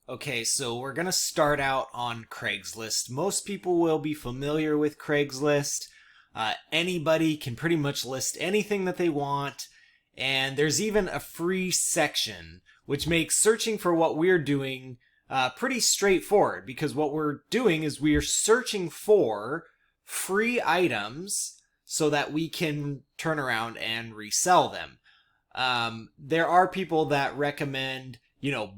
Okay, so we're going to start out on Craigslist. Most people will be familiar with Craigslist. Anybody can pretty much list anything that they want, and there's even a free section, which makes searching for what we're doing pretty straightforward, because what we're doing is we are searching for free items so that we can turn around and resell them. There are people that recommend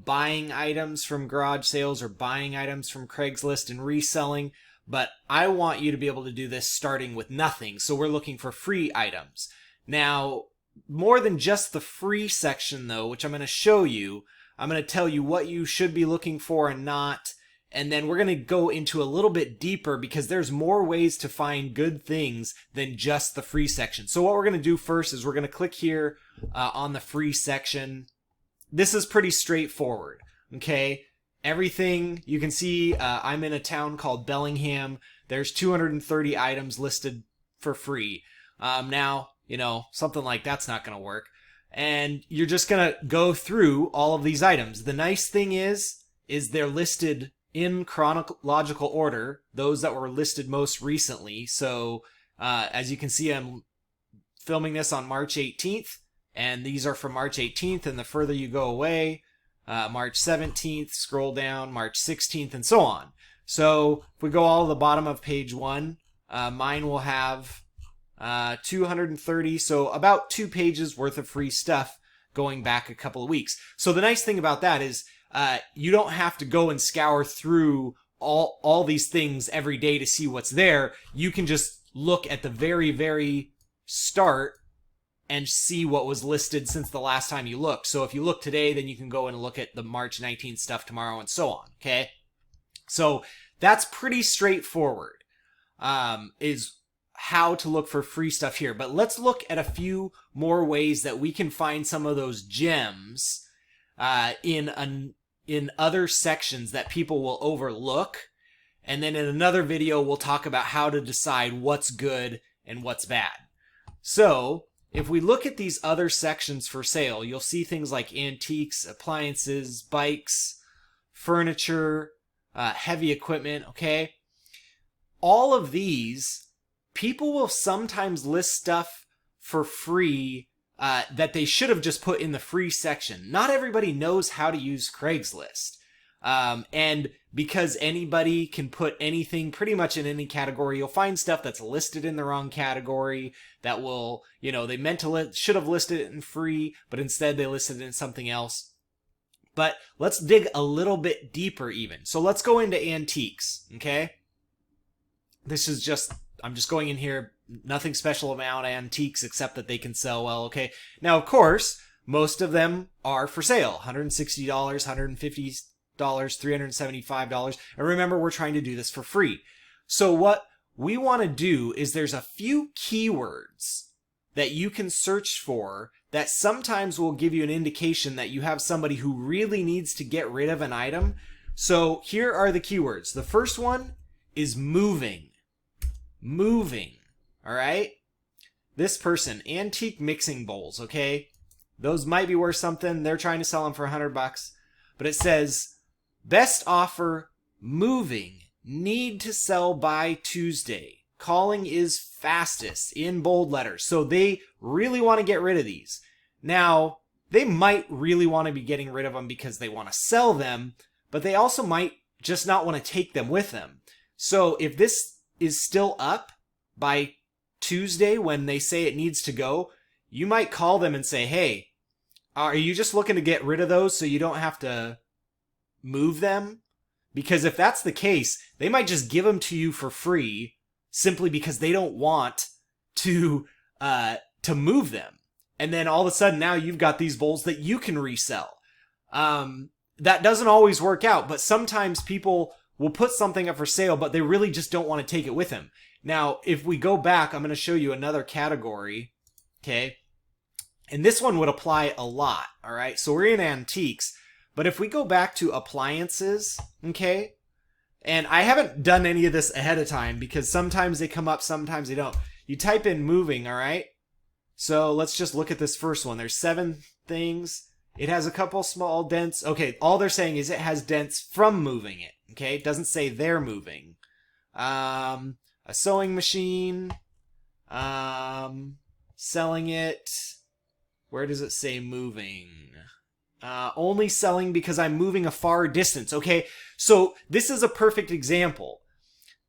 buying items from garage sales or buying items from Craigslist and reselling. But I want you to be able to do this starting with nothing. So we're looking for free items. Now, more than just the free section though, which I'm going to show you, I'm going to tell you what you should be looking for and not. And then we're going to go into a little bit deeper because there's more ways to find good things than just the free section. So what we're going to do first is we're going to click here on the free section. This is pretty straightforward, okay? Everything, you can see I'm in a town called Bellingham. There's 230 items listed for free. Now, something like that's not going to work. And you're just going to go through all of these items. The nice thing is they're listed in chronological order, those that were listed most recently. So, as you can see, I'm filming this on March 18th. And these are from March 18th, and the further you go away, March 17th, scroll down, March 16th, and so on. So if we go all to the bottom of page 1, mine will have 230, so about 2 pages worth of free stuff going back a couple of weeks. So the nice thing about that is you don't have to go and scour through all these things every day to see what's there. You can just look at the very, very start and see what was listed since the last time you looked. So if you look today, then you can go and look at the March 19th stuff tomorrow and so on, okay? So that's pretty straightforward, is how to look for free stuff here. But let's look at a few more ways that we can find some of those gems in other sections that people will overlook. And then in another video, we'll talk about how to decide what's good and what's bad. So if we look at these other sections for sale, you'll see things like antiques, appliances, bikes, furniture, heavy equipment, okay? All of these, people will sometimes list stuff for free that they should have just put in the free section. Not everybody knows how to use Craigslist. And because anybody can put anything pretty much in any category, you'll find stuff that's listed in the wrong category that will, they meant to should have listed it in free, but instead they listed it in something else. But let's dig a little bit deeper even. So let's go into antiques, okay? This is just, I'm just going in here, nothing special about antiques except that they can sell well, okay? Now, of course, most of them are for sale. $160, $150, $375. And remember, we're trying to do this for free. So what we want to do is there's a few keywords that you can search for that sometimes will give you an indication that you have somebody who really needs to get rid of an item. So here are the keywords. The first one is moving. Moving. All right? This person, antique mixing bowls, okay? Those might be worth something. They're trying to sell them for $100. But it says, best offer, moving, need to sell by Tuesday. Calling is fastest, in bold letters. So they really want to get rid of these. Now, they might really want to be getting rid of them because they want to sell them, but they also might just not want to take them with them. So if this is still up by Tuesday when they say it needs to go, you might call them and say, hey, are you just looking to get rid of those so you don't have to move them? Because if that's the case, they might just give them to you for free simply because they don't want to move them. And then all of a sudden now you've got these bowls that you can resell. That doesn't always work out, but sometimes people will put something up for sale, but they really just don't want to take it with them. Now, if we go back, I'm going to show you another category, okay? And this one would apply a lot, all right? So we're in antiques. But if we go back to appliances, okay, and I haven't done any of this ahead of time because sometimes they come up, sometimes they don't. You type in moving, all right? So let's just look at this first one. There's 7 things, It has a couple small dents. Okay, all they're saying is it has dents from moving it. Okay, it doesn't say they're moving. A sewing machine. Selling it. Where does it say moving? Only selling because I'm moving a far distance. Okay, so this is a perfect example.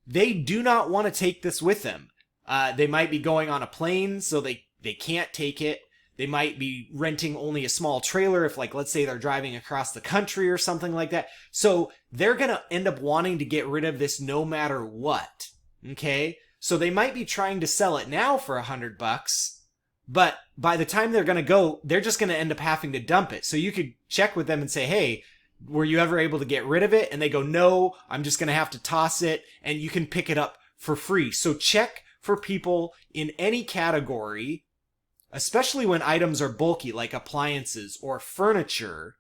They do not want to take this with them. They might be going on a plane, so they can't take it. They might be renting only a small trailer if, like, let's say they're driving across the country or something like that. So they're going to end up wanting to get rid of this no matter what. Okay? So they might be trying to sell it now for $100, but by the time they're going to go, they're just going to end up having to dump it. So you could check with them and say, hey, were you ever able to get rid of it? And they go, no, I'm just going to have to toss it, and you can pick it up for free. So check for people in any category, especially when items are bulky like appliances or furniture,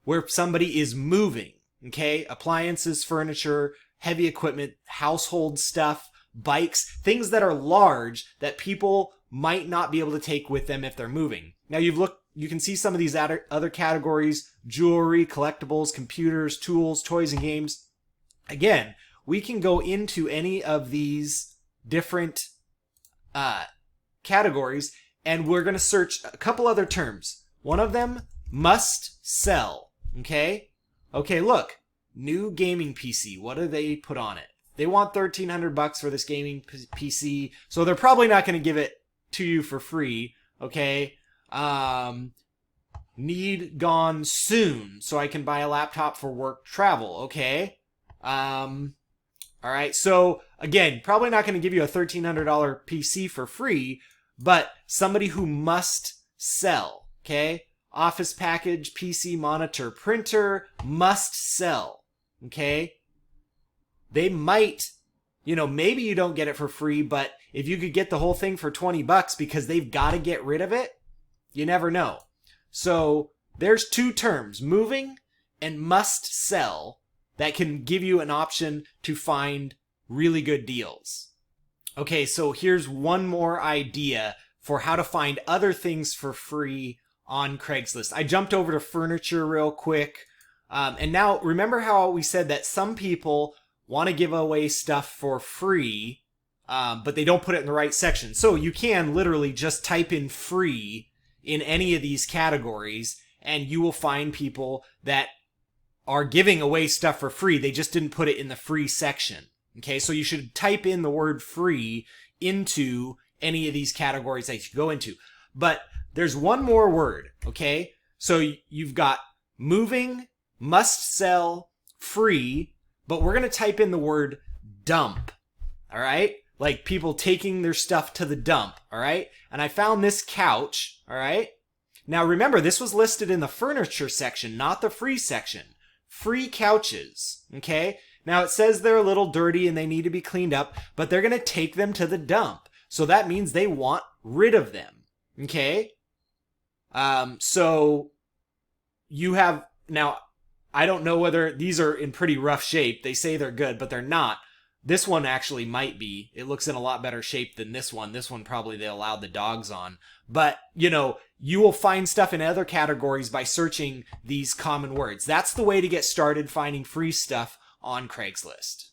where somebody is moving. Okay? Appliances, furniture, heavy equipment, household stuff, bikes, things that are large that people might not be able to take with them if they're moving. Now you can see some of these other categories: jewelry, collectibles, computers, tools, toys, and games. Again, we can go into any of these different categories, and we're going to search a couple other terms. One of them, must sell. Okay, look, new gaming PC. What do they put on it? They want $1,300 for this gaming PC, so they're probably not going to give it to you for free. Okay, need gone soon, so I can buy a laptop for work travel. Okay, all right. So again, probably not going to give you a $1,300 PC for free, but somebody who must sell. Okay, office package, PC, monitor, printer, must sell. Okay. They might, maybe you don't get it for free, but if you could get the whole thing for $20 because they've got to get rid of it, you never know. So there's two terms, moving and must sell, that can give you an option to find really good deals. Okay, so here's one more idea for how to find other things for free on Craigslist. I jumped over to furniture real quick. And now remember how we said that some people want to give away stuff for free, but they don't put it in the right section. So you can literally just type in free in any of these categories, and you will find people that are giving away stuff for free. They just didn't put it in the free section. Okay, so you should type in the word free into any of these categories that you go into. But there's one more word, okay? So you've got moving, must sell, free, but we're going to type in the word dump, all right? Like people taking their stuff to the dump, all right? And I found this couch, all right? Now remember, this was listed in the furniture section, not the free section. Free couches, okay? Now it says they're a little dirty and they need to be cleaned up, but they're going to take them to the dump. So that means they want rid of them, okay? So you have, now I don't know whether these are in pretty rough shape. They say they're good, but they're not. This one actually might be. It looks in a lot better shape than this one. This one probably they allowed the dogs on. But, you will find stuff in other categories by searching these common words. That's the way to get started finding free stuff on Craigslist.